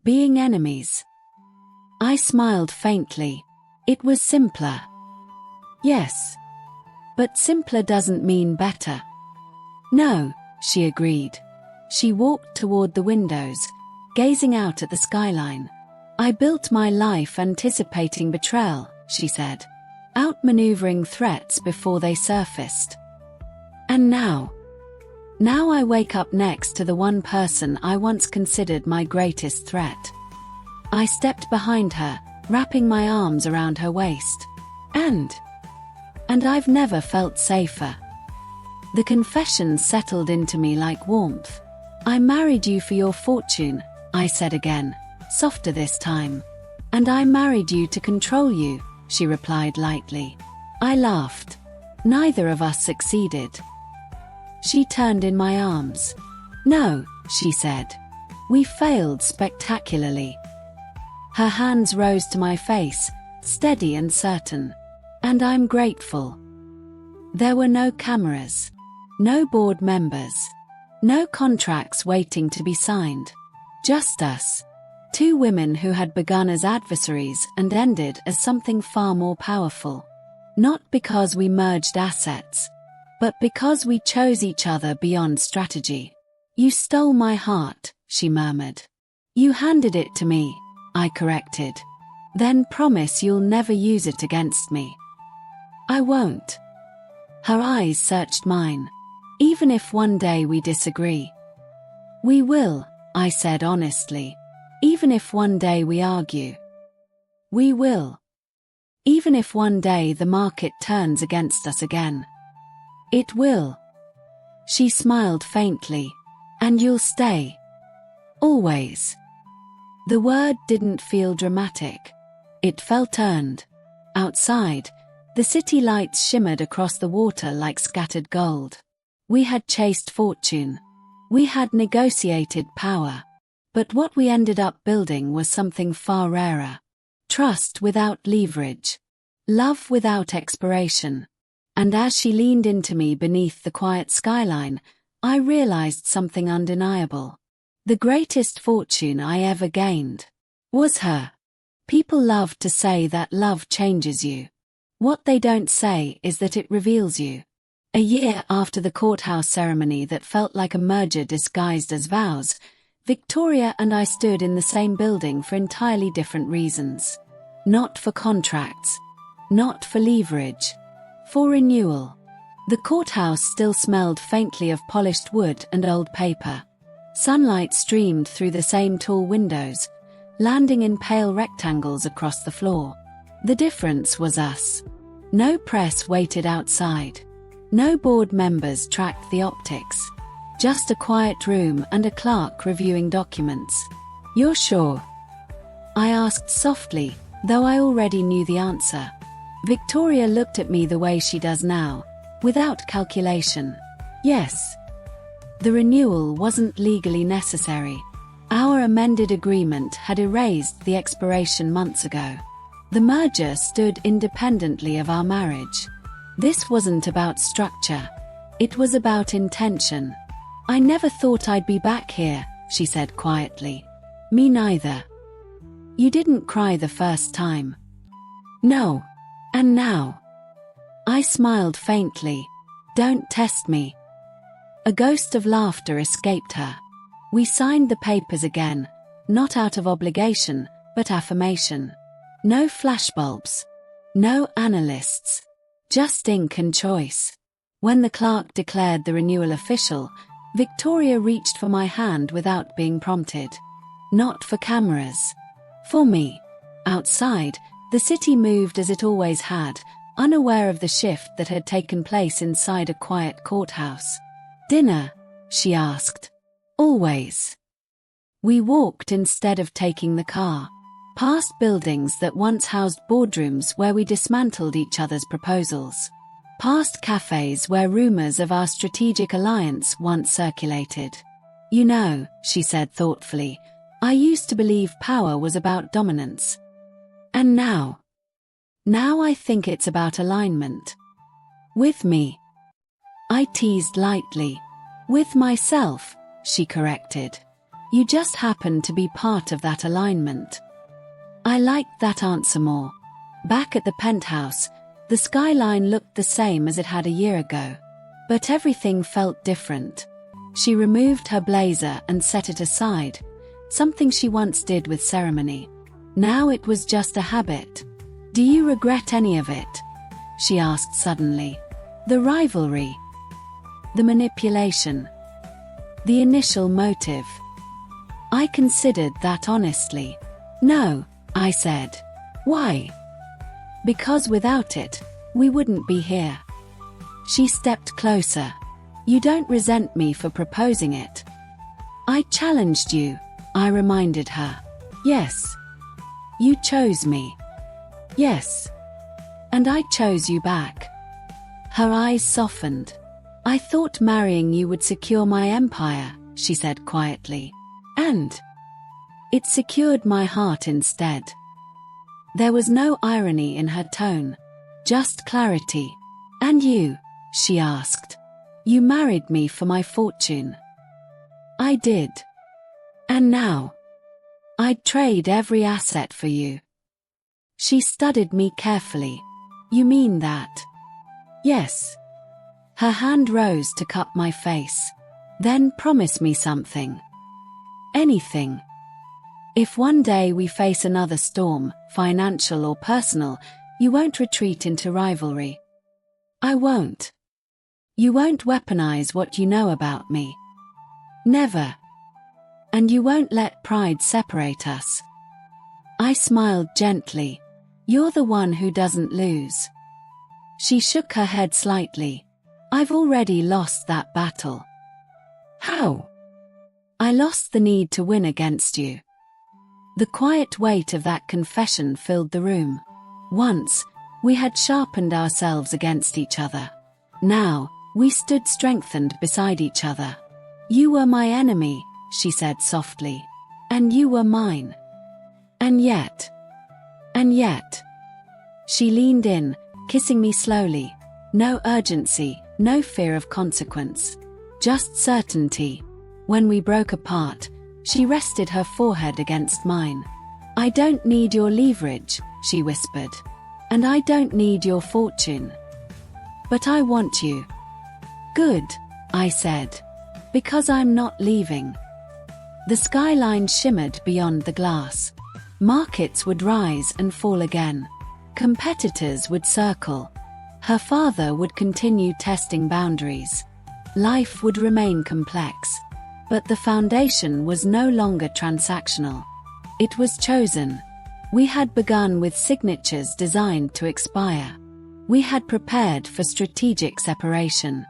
"Being enemies." I smiled faintly. It was simpler. "Yes. But simpler doesn't mean better." "No," she agreed. She walked toward the windows, gazing out at the skyline. "I built my life anticipating betrayal," she said. "Outmaneuvering threats before they surfaced. And now I wake up next to the one person I once considered my greatest threat." I stepped behind her, wrapping my arms around her waist. And I've never felt safer." The confession settled into me like warmth. "I married you for your fortune," I said again, softer this time. "And I married you to control you," she replied lightly. I laughed. Neither of us succeeded. She turned in my arms. "No," she said. "We failed spectacularly." Her hands rose to my face, steady and certain. "And I'm grateful." There were no cameras. No board members. No contracts waiting to be signed. Just us. Two women who had begun as adversaries and ended as something far more powerful. Not because we merged assets, but because we chose each other beyond strategy. "You stole my heart," she murmured. "You handed it to me," I corrected. "Then promise you'll never use it against me." "I won't." Her eyes searched mine. "Even if one day we disagree." "We will," I said honestly. "Even if one day we argue." "We will. Even if one day the market turns against us again." "It will." She smiled faintly. "And you'll stay. Always." The word didn't feel dramatic. It felt earned. Outside, the city lights shimmered across the water like scattered gold. We had chased fortune. We had negotiated power. But what we ended up building was something far rarer. Trust without leverage. Love without expiration. And as she leaned into me beneath the quiet skyline, I realized something undeniable. The greatest fortune I ever gained was her. People love to say that love changes you. What they don't say is that it reveals you. A year after the courthouse ceremony that felt like a merger disguised as vows, Victoria and I stood in the same building for entirely different reasons. Not for contracts. Not for leverage. For renewal. The courthouse still smelled faintly of polished wood and old paper. Sunlight streamed through the same tall windows, landing in pale rectangles across the floor. The difference was us. No press waited outside. No board members tracked the optics. Just a quiet room and a clerk reviewing documents. "You're sure?" I asked softly, though I already knew the answer. Victoria looked at me the way she does now, without calculation. "Yes." The renewal wasn't legally necessary. Our amended agreement had erased the expiration months ago. The merger stood independently of our marriage. This wasn't about structure. It was about intention. "I never thought I'd be back here," she said quietly. "Me neither." "You didn't cry the first time." "No. And now?" I smiled faintly. "Don't test me." A ghost of laughter escaped her. We signed the papers again, not out of obligation, but affirmation. No flashbulbs. No analysts. Just ink and choice. When the clerk declared the renewal official, Victoria reached for my hand without being prompted. Not for cameras. For me. Outside, the city moved as it always had, unaware of the shift that had taken place inside a quiet courthouse. "Dinner?" she asked. "Always." We walked instead of taking the car. Past buildings that once housed boardrooms where we dismantled each other's proposals. Past cafes where rumors of our strategic alliance once circulated. "You know," she said thoughtfully, "I used to believe power was about dominance. And now? Now I think it's about alignment. With me." I teased lightly. "With myself," she corrected. "You just happen to be part of that alignment." I liked that answer more. Back at the penthouse, the skyline looked the same as it had a year ago. But everything felt different. She removed her blazer and set it aside, something she once did with ceremony. Now it was just a habit. "Do you regret any of it?" she asked suddenly. "The rivalry? The manipulation? The initial motive?" I considered that honestly. "No," I said. "Why?" "Because without it, we wouldn't be here." She stepped closer. "You don't resent me for proposing it." "I challenged you," I reminded her. "Yes. You chose me." "Yes. And I chose you back." Her eyes softened. "I thought marrying you would secure my empire," she said quietly. "And it secured my heart instead." There was no irony in her tone, just clarity. "And you?" she asked. "You married me for my fortune." "I did. And now? I'd trade every asset for you." She studied me carefully. "You mean that?" "Yes." Her hand rose to cup my face. "Then promise me something." "Anything. If one day we face another storm, financial or personal, you won't retreat into rivalry." "I won't." "You won't weaponize what you know about me." "Never." "And you won't let pride separate us." I smiled gently. "You're the one who doesn't lose." She shook her head slightly. "I've already lost that battle." "How?" "I lost the need to win against you." The quiet weight of that confession filled the room. Once, we had sharpened ourselves against each other. Now, we stood strengthened beside each other. "You were my enemy," she said softly. "And you were mine. And yet." She leaned in, kissing me slowly. No urgency, no fear of consequence. Just certainty. When we broke apart, She rested her forehead against mine. "I don't need your leverage," she whispered. "And I don't need your fortune. But I want you." "Good," I said. "Because I'm not leaving." The skyline shimmered beyond the glass. Markets would rise and fall again. Competitors would circle. Her father would continue testing boundaries. Life would remain complex. But the foundation was no longer transactional. It was chosen. We had begun with signatures designed to expire. We had prepared for strategic separation.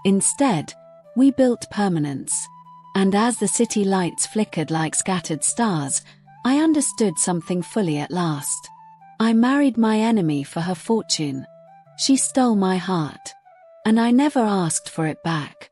Instead, we built permanence. And as the city lights flickered like scattered stars, I understood something fully at last. I married my enemy for her fortune. She stole my heart. And I never asked for it back.